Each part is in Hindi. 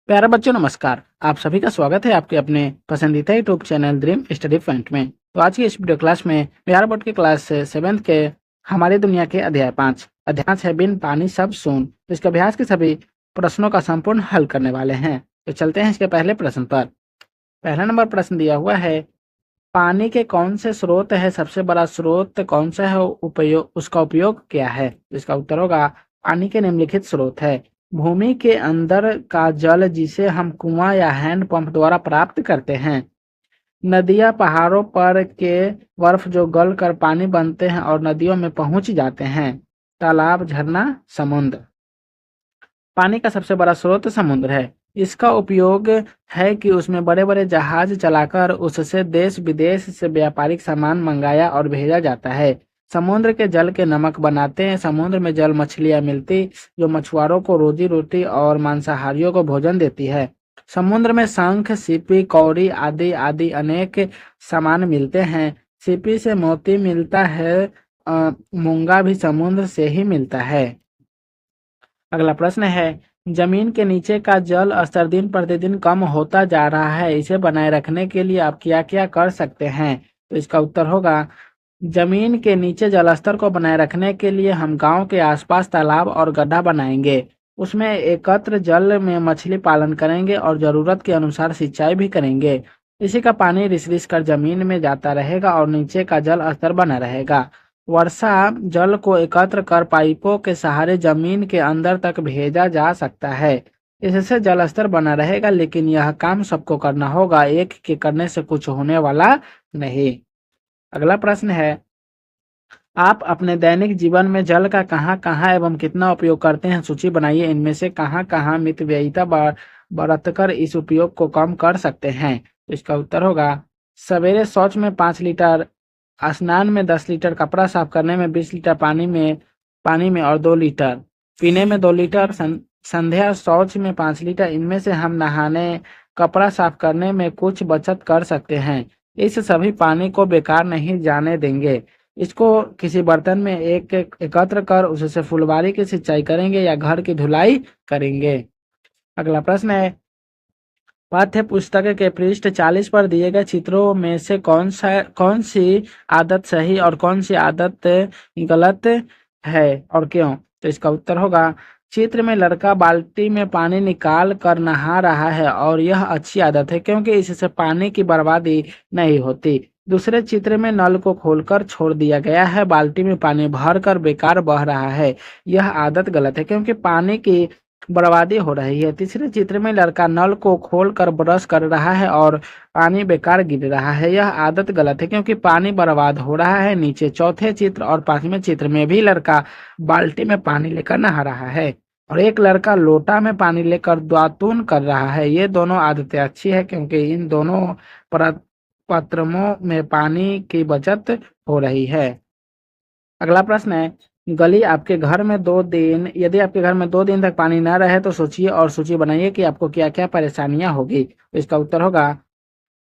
प्यारे बच्चों नमस्कार। आप सभी का स्वागत है आपके अपने पसंदीदा YouTube channel dream study point में। तो आज की इस वीडियो क्लास में प्यारे बोर्ड की क्लास 7th के हमारी दुनिया के अध्याय 5 है बिन पानी सब सून। तो इसके अभ्यास के सभी प्रश्नों का संपूर्ण हल करने वाले हैं। तो चलते हैं इसके पहले प्रश्न पर। पहला नंबर प्रश्न दिया हुआ है, पानी के कौन से स्रोत है सबसे बड़ा स्रोत कौन सा है, उपयोग उसका उपयोग क्या है। इसका उत्तर होगा पानी के निम्नलिखित स्रोत है भूमि के अंदर का जल जिसे हम कुआं या हैंडपंप द्वारा प्राप्त करते हैं, नदियां पहाड़ों पर के बर्फ जो गल कर पानी बनते हैं और नदियों में पहुंच जाते हैं, तालाब झरना समुद्र। पानी का सबसे बड़ा स्रोत समुद्र है। इसका उपयोग है कि उसमें बड़े बड़े जहाज चलाकर उससे देश विदेश से व्यापारिक सामान मंगाया और भेजा जाता है। समुद्र के जल के नमक बनाते हैं। समुद्र में जल मछलियां मिलती जो मछुआरों को रोजी रोटी और मांसाहारियों को भोजन देती है। समुद्र में शंख सीपी कौड़ी आदि आदि अनेक सामान मिलते हैं। सीपी से मोती मिलता है। मूंगा भी समुद्र से ही मिलता है। अगला प्रश्न है, जमीन के नीचे का जल स्तर दिन प्रतिदिन कम होता जा रहा है, इसे बनाए रखने के लिए आप क्या क्या कर सकते हैं। तो इसका उत्तर होगा, जमीन के नीचे जल स्तर को बनाए रखने के लिए हम गांव के आसपास तालाब और गड्ढा बनाएंगे। उसमें एकत्र जल में मछली पालन करेंगे और जरूरत के अनुसार सिंचाई भी करेंगे। इसी का पानी रिस रिस कर जमीन में जाता रहेगा और नीचे का जल स्तर बना रहेगा। वर्षा जल को एकत्र कर पाइपों के सहारे जमीन के अंदर तक भेजा जा सकता है। इससे जल स्तर बना रहेगा, लेकिन यह काम सबको करना होगा, एक के करने से कुछ होने वाला नहीं। अगला प्रश्न है, आप अपने दैनिक जीवन में जल का कहाँ कहाँ एवं कितना उपयोग करते हैं, सूची बनाइए। इनमें से कहाँ कहाँ मितव्ययिता बरतकर इस उपयोग को कम कर सकते हैं। तो इसका उत्तर होगा, सवेरे शौच में 5 लीटर, स्नान में 10 लीटर, कपड़ा साफ करने में 20 लीटर, पानी में और 2 लीटर, पीने में 2 लीटर, संध्या शौच में 5 लीटर। इनमें से हम नहाने, कपड़ा साफ करने में कुछ बचत कर सकते हैं। इस सभी पानी को बेकार नहीं जाने देंगे। इसको किसी बर्तन में एकत्र कर उससे फुलवारी की सिंचाई करेंगे या घर की धुलाई करेंगे। अगला प्रश्न है, पाठ्य पुस्तक के पृष्ठ 40 पर दिए गए चित्रों में से कौन सी आदत सही और कौन सी आदत गलत है और क्यों। तो इसका उत्तर होगा, चित्र में लड़का बाल्टी में पानी निकाल कर नहा रहा है और यह अच्छी आदत है क्योंकि इससे पानी की बर्बादी नहीं होती। दूसरे चित्र में नल को खोलकर छोड़ दिया गया है, बाल्टी में पानी भरकर बेकार बह रहा है, यह आदत गलत है क्योंकि पानी की बर्बादी हो रही है। तीसरे चित्र में लड़का नल को खोलकर ब्रश कर रहा है और पानी बेकार गिर रहा है, यह आदत गलत है क्योंकि पानी बर्बाद हो रहा है। नीचे चौथे चित्र और 5वें चित्र में भी लड़का बाल्टी में पानी लेकर नहा रहा है और एक लड़का लोटा में पानी लेकर दातून कर रहा है। ये दोनों आदतें अच्छी है क्योंकि इन दोनों पात्रों में पानी की बचत हो रही है। अगला प्रश्न है, यदि आपके घर में 2 दिन तक पानी न रहे तो सोचिए और सूची बनाइए कि आपको क्या क्या परेशानियां होगी। तो इसका उत्तर होगा,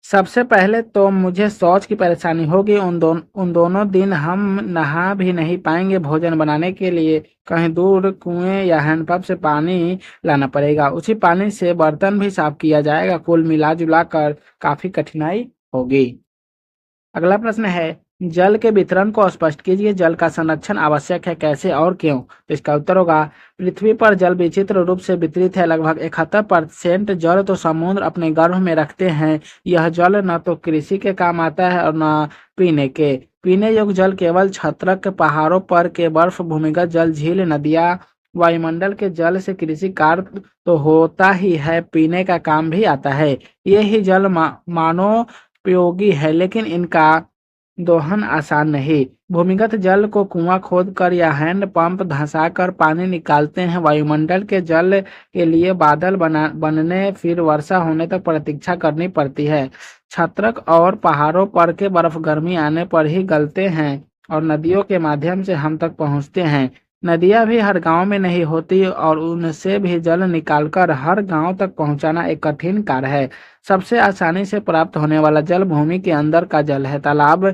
सबसे पहले तो मुझे शौच की परेशानी होगी। उन दोनों दिन हम नहा भी नहीं पाएंगे। भोजन बनाने के लिए कहीं दूर कुएं या हैंडपंप से पानी लाना पड़ेगा। उसी पानी से बर्तन भी साफ किया जाएगा। कुल मिला जुला कर काफी कठिनाई होगी। अगला प्रश्न है, जल के वितरण को स्पष्ट कीजिए। जल का संरक्षण आवश्यक है, कैसे और क्यों। तो इसका उत्तर होगा, पृथ्वी पर जल विचित्र रूप से वितरित है। लगभग 71% जल तो समुद्र अपने गर्भ में रखते हैं। यह जल न तो कृषि के काम आता है और न पीने के। पीने योग्य जल केवल छत्रक, पहाड़ों पर के बर्फ, भूमिगत जल, झील, नदियाँ, वायुमंडल के जल से कृषि कार्य तो होता ही है, पीने का काम भी आता है। ये ही जल मानोपयोगी है, लेकिन इनका दोहन आसान नहीं। भूमिगत जल को कुआं खोदकर या हैंड पंप धंसाकर पानी निकालते हैं। वायुमंडल के जल के लिए बादल बनने फिर वर्षा होने तक प्रतीक्षा करनी पड़ती है। छत्रक और पहाड़ों पर के बर्फ गर्मी आने पर ही गलते हैं और नदियों के माध्यम से हम तक पहुंचते हैं। नदियां भी हर गांव में नहीं होती और उनसे भी जल निकालकर हर गांव तक पहुंचाना एक कठिन कार्य है। सबसे आसानी से प्राप्त होने वाला जल भूमि के अंदर का जल है। तालाब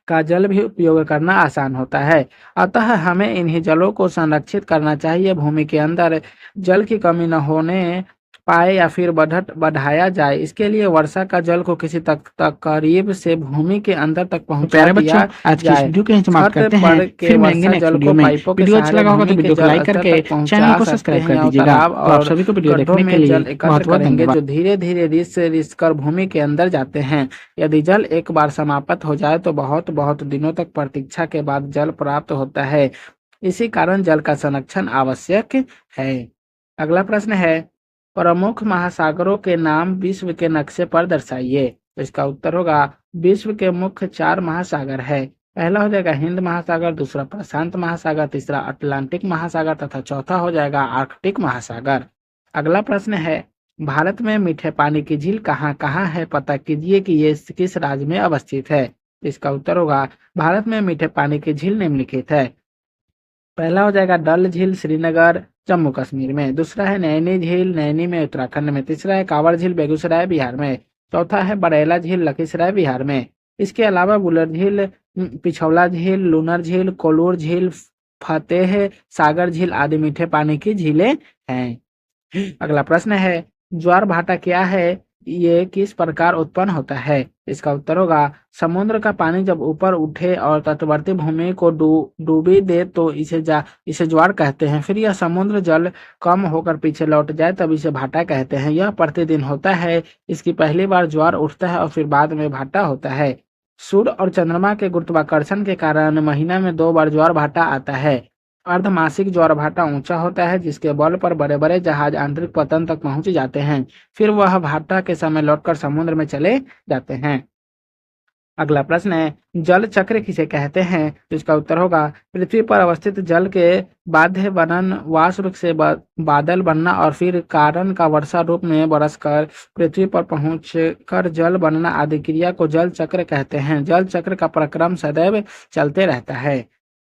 का जल भी उपयोग करना आसान होता है, अतः हमें इन्हीं जलों को संरक्षित करना चाहिए। भूमि के अंदर जल की कमी न होने पाए या फिर बढ़ाया जाए, इसके लिए वर्षा का जल को किसी तक करीब से भूमि के अंदर तक पहुंचा प्यारे बच्चों, दिया आज की इस जाए। वीडियो को यहीं समाप्त छत करते पर हैं, के फिर मिलेंगे वर्षा नेक्स्ट जल वीडियो को में। पाइपों के वीडियो अच्छा सहारे लगा होगा तो भूमि के वीडियो को जल लाइक स्तर करके तक चैनल पहुंचा को सकते सब्सक्राइब हैं कर या दीजिएगा। तालाब तो आप और सभी को वीडियो गड्ढों देखने के में जल लिए बहुत एकत्र बहुत करेंगे, जो धन्यवाद। धीरे धीरे रिस कर भूमि के अंदर जाते हैं। यदि जल एक बार समाप्त हो जाए तो बहुत बहुत दिनों तक प्रतीक्षा के बाद जल प्राप्त होता है। इसी कारण जल का संरक्षण आवश्यक है। अगला प्रश्न है, प्रमुख महासागरों के नाम विश्व के नक्शे पर दर्शाइए। तो इसका उत्तर होगा, विश्व के मुख्य 4 महासागर है। पहला हो जाएगा हिंद महासागर, दूसरा प्रशांत महासागर, तीसरा अटलांटिक महासागर तथा चौथा हो जाएगा आर्कटिक महासागर। अगला प्रश्न है, भारत में मीठे पानी की झील कहाँ कहाँ है, पता कीजिए कि ये किस राज्य में अवस्थित है। इसका उत्तर होगा, भारत में मीठे पानी की झील निम्नलिखित है। पहला हो जाएगा डल झील, श्रीनगर जम्मू कश्मीर में। दूसरा है नैनी झील, नैनी में उत्तराखंड में। तीसरा है कांवर झील, बेगूसराय बिहार में। चौथा है बरेला झील, लखीसराय बिहार में। इसके अलावा बुलर झील, पिछौला झील, लूनर झील, कोलूर झील, फतेह सागर झील आदि मीठे पानी की झीलें हैं। अगला प्रश्न है, ज्वार भाटा क्या है, ये किस प्रकार उत्पन्न होता है। इसका उत्तर होगा, समुद्र का पानी जब ऊपर उठे और तटवर्ती भूमि को डूबी दे तो इसे ज्वार कहते हैं। फिर यह समुद्र जल कम होकर पीछे लौट जाए तब इसे भाटा कहते हैं। यह प्रतिदिन होता है। इसकी पहली बार ज्वार उठता है और फिर बाद में भाटा होता है। सूर्य और चंद्रमा के गुरुत्वाकर्षण के कारण महीना में 2 बार ज्वार भाटा आता है। अर्धमासिक ज्वार भाटा ऊंचा होता है, जिसके बल पर बड़े बड़े जहाज आंतरिक पतन तक पहुंच जाते हैं। फिर वह भाटा के समय लौटकर समुद्र में चले जाते हैं। अगला प्रश्न है, जल चक्र किसे कहते हैं। तो इसका उत्तर होगा, पृथ्वी पर अवस्थित जल के बाध्य बनन, वाष्प से बादल बनना और फिर कारण का वर्षा रूप में बरसकर पृथ्वी पर पहुंचकर जल बनना आदि क्रिया को जल चक्र कहते हैं। जल चक्र का प्रक्रम सदैव चलते रहता है।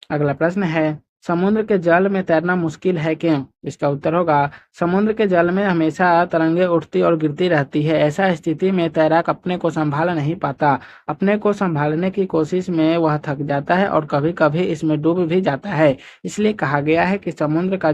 अगला प्रश्न है, समुद्र के जल में तैरना मुश्किल है क्यों। इसका उत्तर होगा, समुद्र के जल में हमेशा तरंगे उठती और गिरती रहती है। ऐसा स्थिति में तैराक अपने को संभाल नहीं पाता। अपने को संभालने की कोशिश में वह थक जाता है और कभी कभी इसमें डूब भी जाता है। इसलिए कहा गया है कि समुद्र के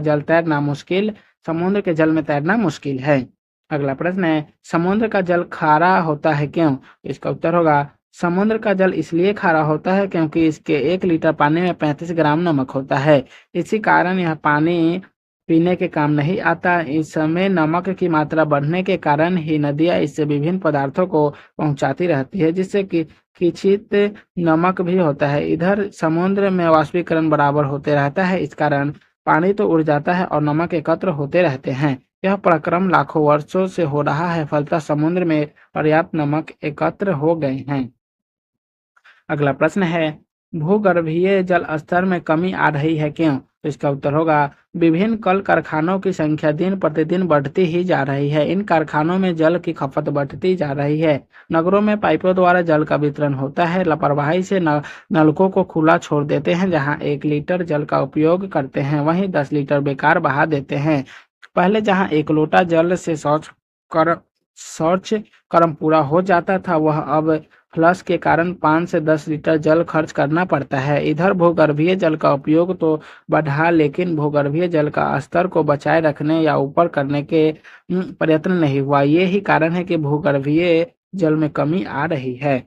जल में तैरना मुश्किल है। अगला प्रश्न है, समुद्र का जल खारा होता है क्यों। इसका उत्तर होगा, समुद्र का जल इसलिए खारा होता है क्योंकि इसके 1 लीटर पानी में 35 ग्राम नमक होता है। इसी कारण यह पानी पीने के काम नहीं आता। इस समय नमक की मात्रा बढ़ने के कारण ही नदियां इससे विभिन्न पदार्थों को पहुंचाती रहती है, जिससे कि किंचित नमक भी होता है। इधर समुद्र में वाष्पीकरण बराबर होते रहता है, इस कारण पानी तो उड़ जाता है और नमक एकत्र होते रहते हैं। यह प्रक्रम लाखों वर्षों से हो रहा है, फलतः समुद्र में पर्याप्त नमक एकत्र हो गए हैं। अगला प्रश्न है, भूगर्भीय जल स्तर में कमी आ रही है क्यों। तो इसका उत्तर होगा, विभिन्न कल कारखानों की संख्या दिन प्रतिदिन बढ़ती ही जा रही है। इन कारखानों में जल की खपत बढ़ती जा रही है। नगरों में पाइपों द्वारा जल का वितरण होता है। लापरवाही से नलकों को खुला छोड़ देते हैं। जहां 1 लीटर जल का उपयोग करते हैं वहीं 10 लीटर बेकार बहा देते हैं। पहले जहां 1 लोटा जल से शौच कर्म पूरा हो जाता था, वह अब फ्लश के कारण 5 से 10 लीटर जल खर्च करना पड़ता है। इधर भूगर्भीय जल का उपयोग तो बढ़ा, लेकिन भूगर्भीय जल का स्तर को बचाए रखने या ऊपर करने के प्रयत्न नहीं हुआ। ये ही कारण है कि भूगर्भीय जल में कमी आ रही है।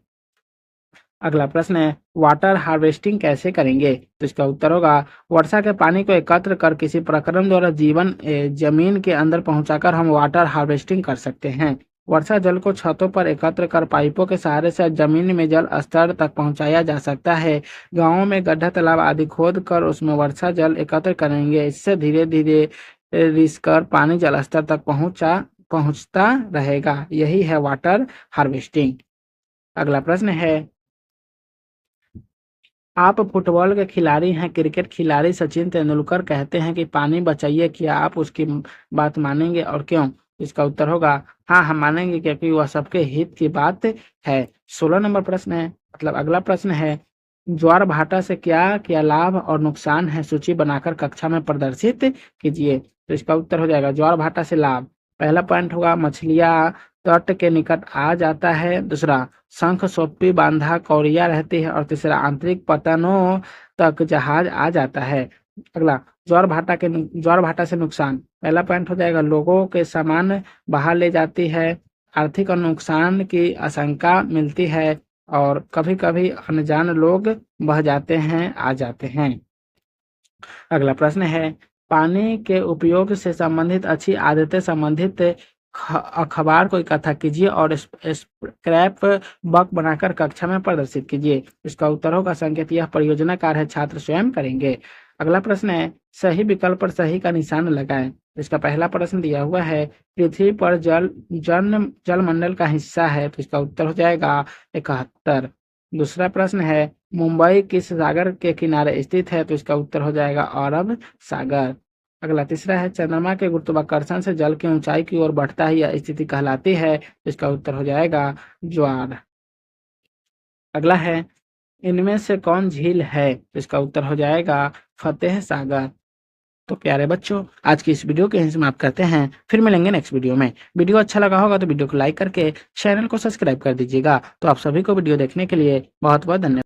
अगला प्रश्न है, वाटर हार्वेस्टिंग कैसे करेंगे। तो इसका उत्तर होगा, वर्षा के पानी को एकत्र कर किसी प्रक्रम द्वारा जमीन के अंदर पहुंचाकर हम वाटर हार्वेस्टिंग कर सकते हैं। वर्षा जल को छतों पर एकत्र कर पाइपों के सहारे से जमीन में जल स्तर तक पहुंचाया जा सकता है। गांवों में गड्ढा तालाब आदि खोद कर उसमें वर्षा जल एकत्र करेंगे। इससे धीरे धीरे रिसकर पानी जल स्तर तक पहुंचता रहेगा। यही है वाटर हार्वेस्टिंग। अगला प्रश्न है, आप फुटबॉल के खिलाड़ी हैं। क्रिकेट खिलाड़ी सचिन तेंदुलकर कहते हैं कि पानी बचाइए, क्या आप उसकी बात मानेंगे और क्यों। इसका उत्तर होगा, हाँ हम मानेंगे, क्योंकि वह सबके हित की बात है। 16 नंबर प्रश्न है, मतलब अगला प्रश्न है, ज्वार भाटा से क्या क्या लाभ और नुकसान है, सूची बनाकर कक्षा में प्रदर्शित कीजिए। तो इसका उत्तर हो जाएगा, ज्वार भाटा से लाभ। पहला पॉइंट होगा, मछलियां तट के निकट आ जाता है। दूसरा, शंख सोप्पी बांधा कौरिया रहती है। और तीसरा, आंतरिक पतनों तक जहाज आ जाता है। अगला, ज्वार भाटा से नुकसान। पहला पॉइंट हो जाएगा लोगों के सामान बाहर ले जाती है, आर्थिक और नुकसान की आशंका मिलती है और कभी कभी अनजान लोग बह जाते हैं आ जाते हैं। अगला प्रश्न है पानी के उपयोग से संबंधित अच्छी आदतें संबंधित अखबार को इकट्ठा कीजिए और स्क्रैप बुक बनाकर कक्षा में प्रदर्शित कीजिए। इसका उत्तर होगा संकेत यह परियोजना कार्य है, छात्र स्वयं करेंगे। अगला प्रश्न है सही विकल्प पर सही का निशान लगाएं। इसका पहला प्रश्न दिया हुआ है पृथ्वी पर जलमंडल का हिस्सा है, तो इसका उत्तर हो जाएगा 71। दूसरा प्रश्न है मुंबई किस सागर के किनारे स्थित है, तो इसका उत्तर हो जाएगा अरब सागर। अगला तीसरा है चंद्रमा के गुरुत्वाकर्षण से जल की ऊंचाई की ओर बढ़ता है यह स्थिति कहलाती है, तो इसका उत्तर हो जाएगा ज्वार। अगला है इनमें से कौन झील है, तो इसका उत्तर हो जाएगा फतेह सागर। तो प्यारे बच्चों आज की इस वीडियो के यहीं समाप्त करते हैं, फिर मिलेंगे नेक्स्ट वीडियो में। वीडियो अच्छा लगा होगा तो वीडियो को लाइक करके चैनल को सब्सक्राइब कर दीजिएगा। तो आप सभी को वीडियो देखने के लिए बहुत बहुत धन्यवाद।